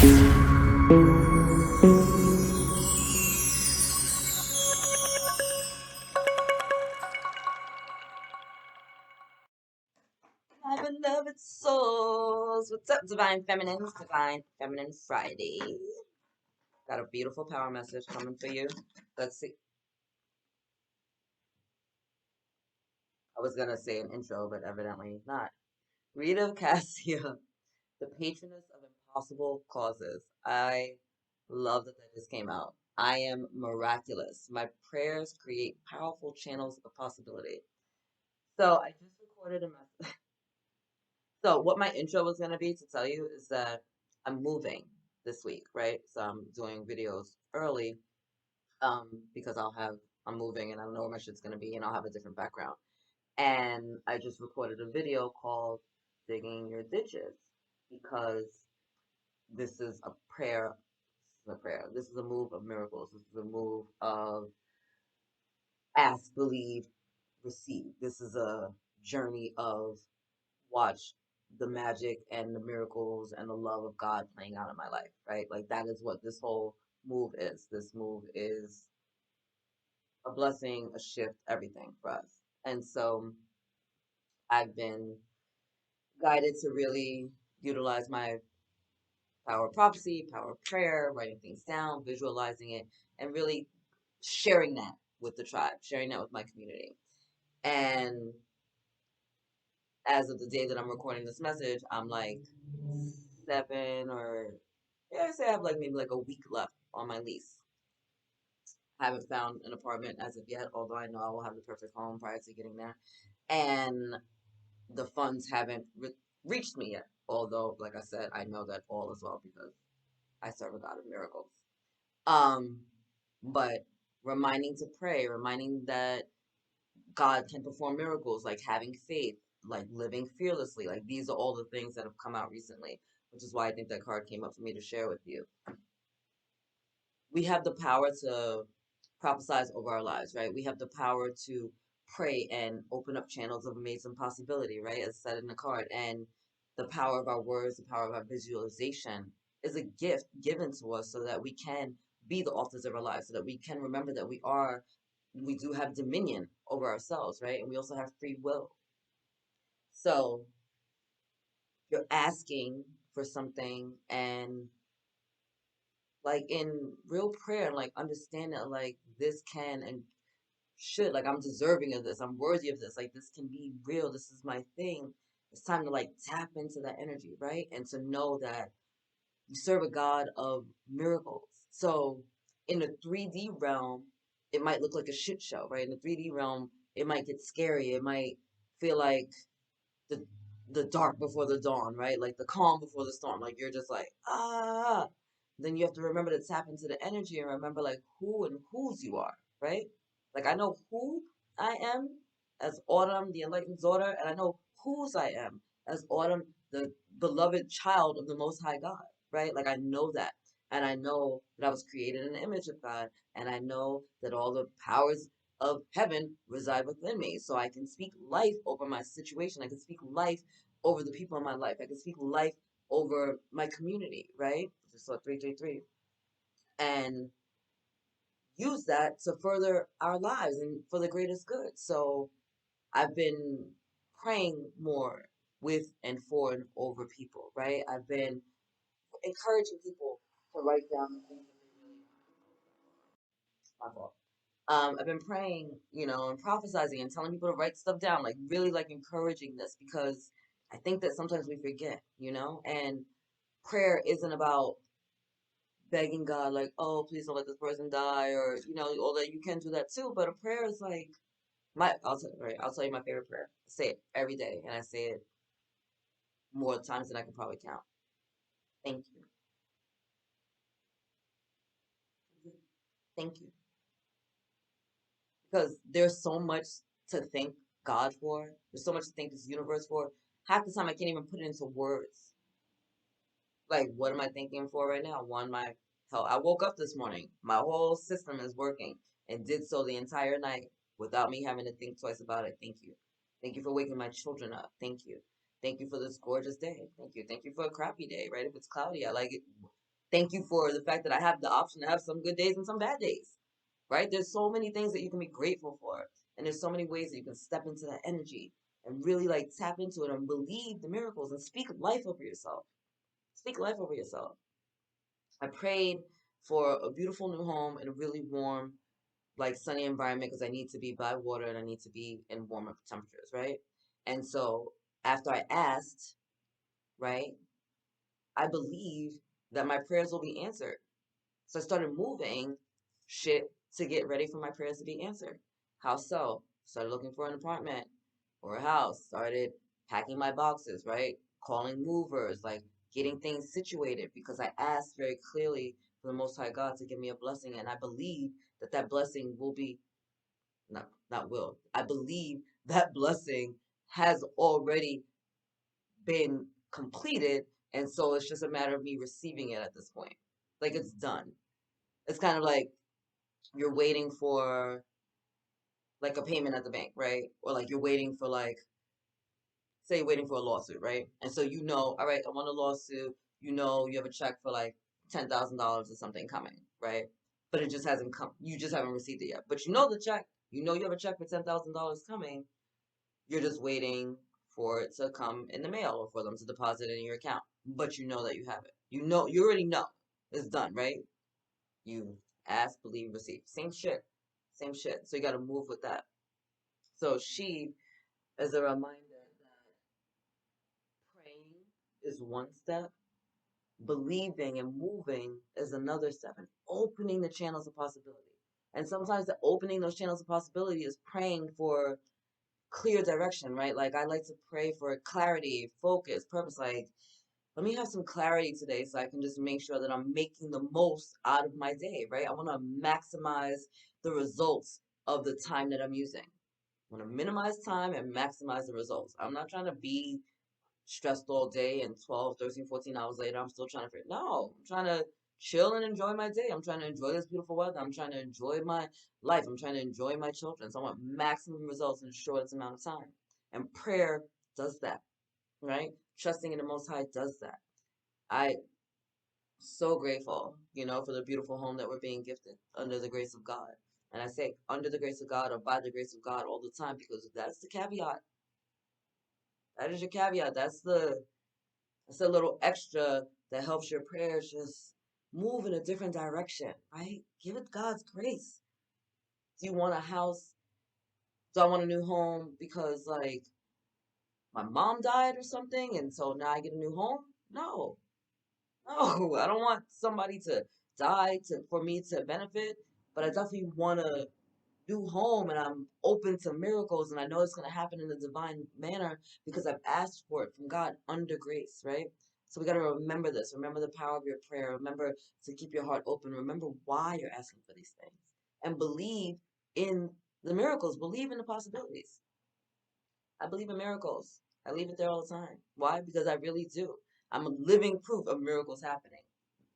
My beloved souls. What's up, Divine Feminines? Divine Feminine Friday. Got a beautiful power message coming for you. Let's see. I was going to say an intro, but evidently not. Rita Cassia, the patroness of impossible causes. I love that just came out. I am miraculous. My prayers create powerful channels of possibility. So I just recorded a message. So what my intro was going to be to tell you is that I'm moving this week, right? So I'm doing videos early because I'm moving and I don't know where my shit's going to be and I'll have a different background. And I just recorded a video called Digging Your Ditches because this is a prayer. This is a prayer. This is a move of miracles. This is a move of ask, believe, receive. This is a journey of watch the magic and the miracles and the love of God playing out in my life, right? Like that is what this whole move is. This move is a blessing, a shift, everything for us. And so I've been guided to really utilize my power of prophecy, power of prayer, writing things down, visualizing it, and really sharing that with the tribe, sharing that with my community. And as of the day that I'm recording this message, I'm like 7 or yeah, I say I have like maybe like a week left on my lease. I haven't found an apartment as of yet, although I know I will have the perfect home prior to getting there. And the funds haven't reached me yet. Although, like I said, I know that all is well because I serve a God of miracles. Um, but reminding to pray, reminding that God can perform miracles, like having faith, like living fearlessly. Like these are all the things that have come out recently, which is why I think that card came up for me to share with you. We have the power to prophesize over our lives, right? We have the power to pray and open up channels of amazing possibility, right? As said in the card. And the power of our words, the power of our visualization is a gift given to us so that we can be the authors of our lives, so that we can remember that we do have dominion over ourselves, right? And we also have free will. So you're asking for something and like in real prayer, like understand that like this can and should, like I'm deserving of this, I'm worthy of this, like this can be real, this is my thing. It's time to like tap into that energy, right? And to know that you serve a God of miracles. So in the 3D realm, it might look like a shit show, right? In the 3D realm, it might get scary, it might feel like the the dark before the dawn, right? Like the calm before the storm. Like you're just like, ah. Then you have to remember to tap into the energy and remember like who and whose you are, right? Like I know who I am as Autumn, the enlightened daughter, and I know whose I am as Autumn, the beloved child of the Most High God, right? Like I know that. And I know that I was created in the image of God. And I know that all the powers of heaven reside within me. So I can speak life over my situation. I can speak life over the people in my life. I can speak life over my community, right? Just saw 333. And use that to further our lives and for the greatest good. So I've been praying more with and for and over people, right? I've been encouraging people to write down the things that they really my fault. I've been praying, and prophesizing and telling people to write stuff down, like really like encouraging this because I think that sometimes we forget, and prayer isn't about begging God, like, oh, please don't let this person die, or, all that. You can do that too, but a prayer is like, I'll tell you my favorite prayer. I say it every day, and I say it more times than I can probably count. Thank you. Thank you. Because there's so much to thank God for. There's so much to thank this universe for. Half the time I can't even put it into words. Like, what am I thanking for right now? One, my health. I woke up this morning. My whole system is working and did so the entire night without me having to think twice about it. Thank you. Thank you for waking my children up. Thank you. Thank you for this gorgeous day. Thank you. Thank you for a crappy day, right? If it's cloudy, I like it. Thank you for the fact that I have the option to have some good days and some bad days, right? There's so many things that you can be grateful for. And there's so many ways that you can step into that energy and really like tap into it and believe the miracles and speak life over yourself. Speak life over yourself. I prayed for a beautiful new home in a really warm, like sunny environment because I need to be by water and I need to be in warmer temperatures, right? And so after I asked, right, I believe that my prayers will be answered. So I started moving shit to get ready for my prayers to be answered. How so? Started looking for an apartment or a house. Started packing my boxes, right? Calling movers, like getting things situated because I asked very clearly for the Most High God to give me a blessing. And I believe that that blessing will be, not will, I believe that blessing has already been completed. And so it's just a matter of me receiving it at this point. Like it's done. It's kind of like you're waiting for like a payment at the bank, right? Or like you're waiting for like say you're waiting for a lawsuit, right? And so you know, all right, I want a lawsuit. You know, you have a check for like $10,000 or something coming, right? But it just hasn't come. You just haven't received it yet. But you know the check. You know you have a check for $10,000 coming. You're just waiting for it to come in the mail or for them to deposit it in your account. But you know that you have it. You know, you already know it's done, right? You ask, believe, receive. Same shit. Same shit. So you got to move with that. So she is a reminder that praying is one step, believing and moving is another step, and opening the channels of possibility. And sometimes the opening those channels of possibility is praying for clear direction, right? Like I like to pray for clarity, focus, purpose. Like, let me have some clarity today so I can just make sure that I'm making the most out of my day, right? I want to maximize the results of the time that I'm using. I want to minimize time and maximize the results. I'm not trying to be stressed all day and 12, 13, 14 hours later, I'm still trying to figure. No, I'm trying to chill and enjoy my day. I'm trying to enjoy this beautiful weather. I'm trying to enjoy my life. I'm trying to enjoy my children. So I want maximum results in the shortest amount of time. And prayer does that, right? Trusting in the Most High does that. I so grateful, for the beautiful home that we're being gifted under the grace of God. And I say under the grace of God or by the grace of God all the time because that's the caveat. That is your caveat. That's a little extra that helps your prayers just move in a different direction, right? Give it God's grace. Do you want a house? Do I want a new home because like my mom died or something and so now I get a new home? No. No, I don't want somebody to die for me to benefit, but I definitely want a new home and I'm open to miracles and I know it's going to happen in a divine manner because I've asked for it from God under grace, right? So we got to remember this. Remember the power of your prayer. Remember to keep your heart open. Remember why you're asking for these things and believe in the miracles. Believe in the possibilities. I believe in miracles. I leave it there all the time. Why? Because I really do. I'm a living proof of miracles happening.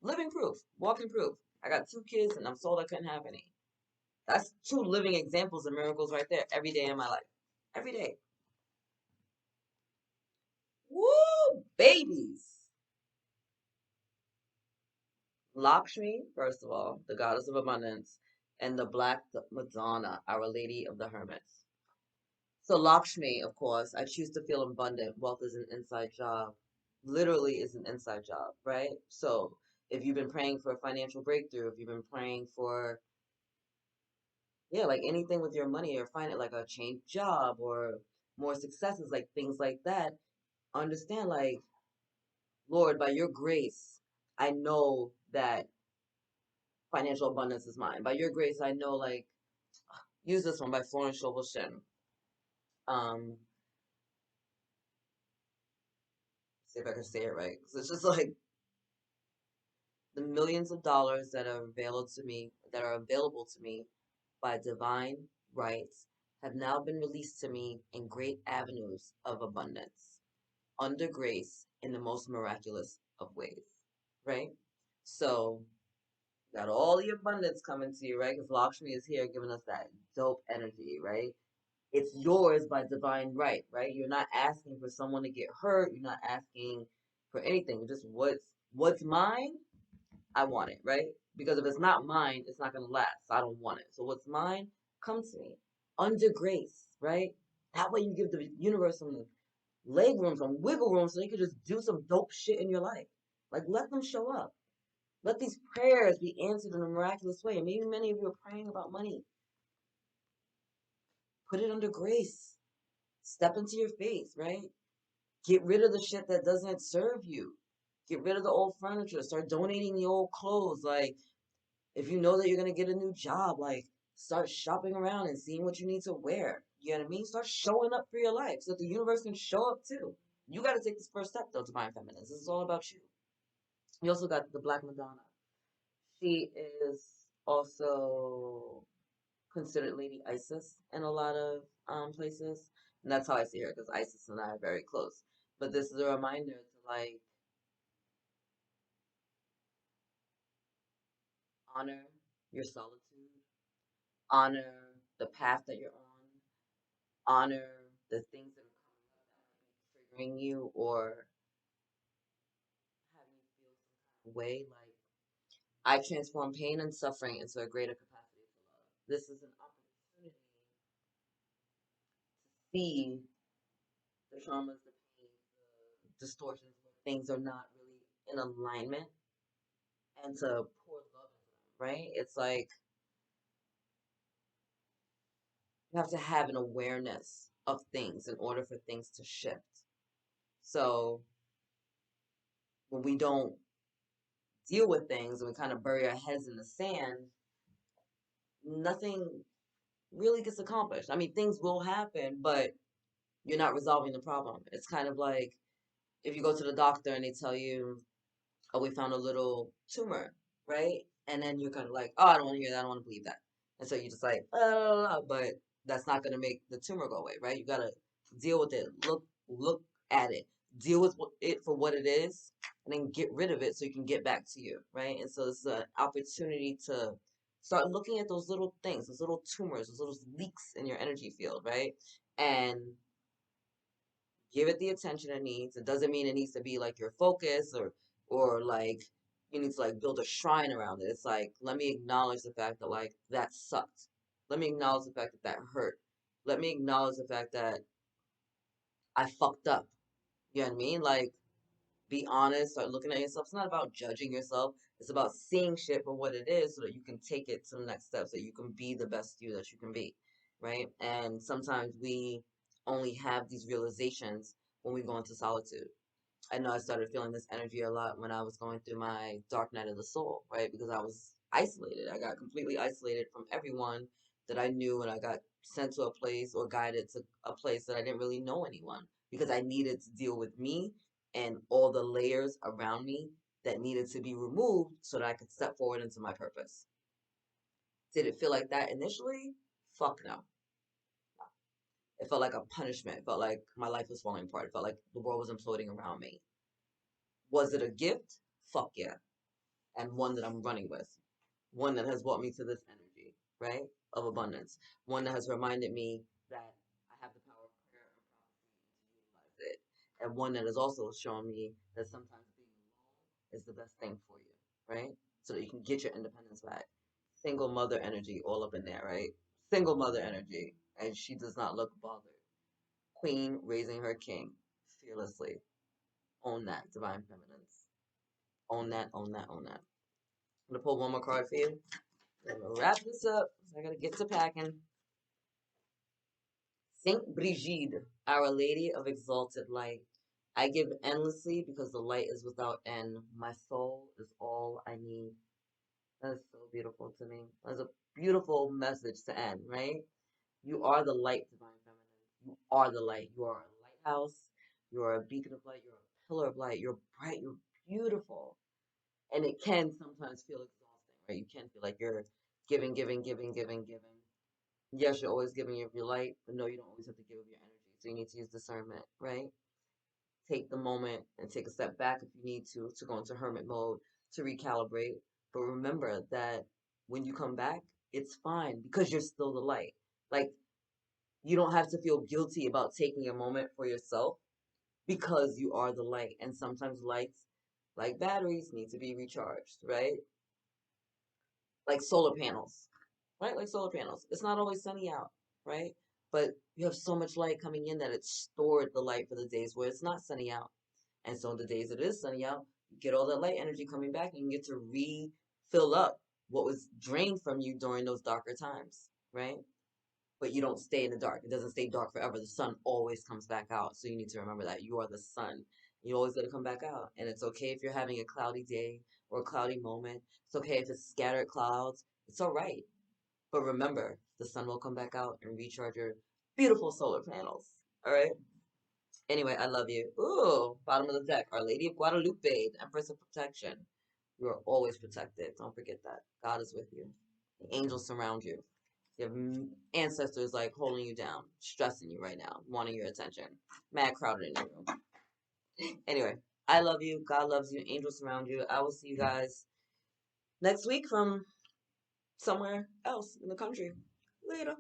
Living proof, walking proof. I got 2 kids and I'm sold I couldn't have any. That's 2 living examples of miracles right there every day in my life. Every day. Woo! Babies! Lakshmi, first of all, the goddess of abundance, and the Black Madonna, Our Lady of the Hermits. So Lakshmi, of course, I choose to feel abundant. Wealth is an inside job. Literally is an inside job, right? So if you've been praying for a financial breakthrough, if you've been praying for, yeah, like anything with your money or find it like a change job or more successes, like things like that, understand like, Lord, by your grace, I know that financial abundance is mine. By your grace, I know like, use this one by Florence Scovel Shinn. Um, see if I can say it right. 'Cause it's just like the millions of dollars that are available to me by divine rights have now been released to me in great avenues of abundance, under grace in the most miraculous of ways, right? So, got all the abundance coming to you, right? Because Lakshmi is here giving us that dope energy, right? It's yours by divine right, right? You're not asking for someone to get hurt. You're not asking for anything. Just what's mine I want it, right? Because if it's not mine, it's not going to last. I don't want it. So what's mine, come to me under grace, right? That way you give the universe some leg room, some wiggle room so they could just do some dope shit in your life. Like, let them show up. Let these prayers be answered in a miraculous way. And maybe many of you are praying about money. Put it under grace. Step into your face, right? Get rid of the shit that doesn't serve you. Get rid of the old furniture. Start donating the old clothes. Like, if you know that you're gonna get a new job, like start shopping around and seeing what you need to wear. You know what I mean? Start showing up for your life so that the universe can show up too. You got to take this first step though, Divine Feminines. This is all about you. You also got the Black Madonna. She is also considered Lady Isis in a lot of places, and that's how I see her because Isis and I are very close. But this is a reminder to like honor your solitude, honor the path that you're on, honor the things that are coming up that might be triggering you or having you feel some kind of way. Like, I transform pain and suffering into a greater capacity for love. This is an opportunity to see the traumas, the pain, the distortions where things are not really in alignment and to pour love into them, right? It's like you have to have an awareness of things in order for things to shift. So when we don't deal with things and we kind of bury our heads in the sand, nothing really gets accomplished. I mean, things will happen, but you're not resolving the problem. It's kind of like if you go to the doctor and they tell you, oh, we found a little tumor, right? And then you're kind of like, oh, I don't want to hear that. I don't want to believe that. And so you just like, oh, but that's not going to make the tumor go away, right? You got to deal with it. Look at it. Deal with it for what it is, and then get rid of it so you can get back to you, right? And so it's an opportunity to start looking at those little things, those little tumors, those little leaks in your energy field, right? And give it the attention it needs. It doesn't mean it needs to be like your focus or like you need to like build a shrine around it. It's like let me acknowledge the fact that like that sucked. Let me acknowledge the fact that that hurt. Let me acknowledge the fact that I fucked up. You know what I mean? Like be honest, start looking at yourself. It's not about judging yourself. It's about seeing shit for what it is so that you can take it to the next step so you can be the best you that you can be. Right? And sometimes we only have these realizations when we go into solitude. I know I started feeling this energy a lot when I was going through my dark night of the soul, right? Because I was isolated. I got completely isolated from everyone that I knew, and I got sent to a place or guided to a place that I didn't really know anyone because I needed to deal with me and all the layers around me that needed to be removed so that I could step forward into my purpose. Did it feel like that initially? Fuck no. It felt like a punishment. It felt like my life was falling apart. It felt like the world was imploding around me. Was it a gift? Fuck yeah. And one that I'm running with. One that has brought me to this energy, right? Of abundance. One that has reminded me that I have the power of prayer and prophecy and to utilize it. And one that has also shown me that sometimes being alone is the best thing for you, right? So that you can get your independence back. Single mother energy all up in there, right? Single mother energy. And she does not look bothered. Queen raising her king fearlessly. Own that, divine feminines. Own that, own that, own that. I'm gonna pull one more card for you. I'm gonna wrap this up. I gotta get to packing. Saint Brigide, Our Lady of Exalted Light. I give endlessly because the light is without end. My soul is all I need. That is so beautiful to me. That's a beautiful message to end, right? You are the light, divine feminine. You are the light. You are a lighthouse. You are a beacon of light. You're a pillar of light. You're bright. You're beautiful. And it can sometimes feel exhausting, right? You can feel like you're giving, giving, giving, giving, giving. Yes, you're always giving of your light, but no, you don't always have to give of your energy. So you need to use discernment, right? Take the moment and take a step back if you need to go into hermit mode, to recalibrate. But remember that when you come back, it's fine because you're still the light. Like, you don't have to feel guilty about taking a moment for yourself because you are the light. And sometimes lights Like batteries need to be recharged, right? Like solar panels, right? Like solar panels. It's not always sunny out, right? But you have so much light coming in that it's stored the light for the days where it's not sunny out. And so the days it is sunny out, you get all that light energy coming back and you get to refill up what was drained from you during those darker times, right? But you don't stay in the dark. It doesn't stay dark forever. The sun always comes back out. So you need to remember that you are the sun. You always got to come back out. And it's okay if you're having a cloudy day or a cloudy moment. It's okay if it's scattered clouds. It's all right. But remember, the sun will come back out and recharge your beautiful solar panels. All right? Anyway, I love you. Ooh, bottom of the deck. Our Lady of Guadalupe, the Empress of Protection. You are always protected. Don't forget that. God is with you. The angels surround you. You have ancestors like holding you down, stressing you right now, wanting your attention. Mad crowded in your room. Anyway, I love you. God loves you. Angels surround you. I will see you guys next week from somewhere else in the country. Later.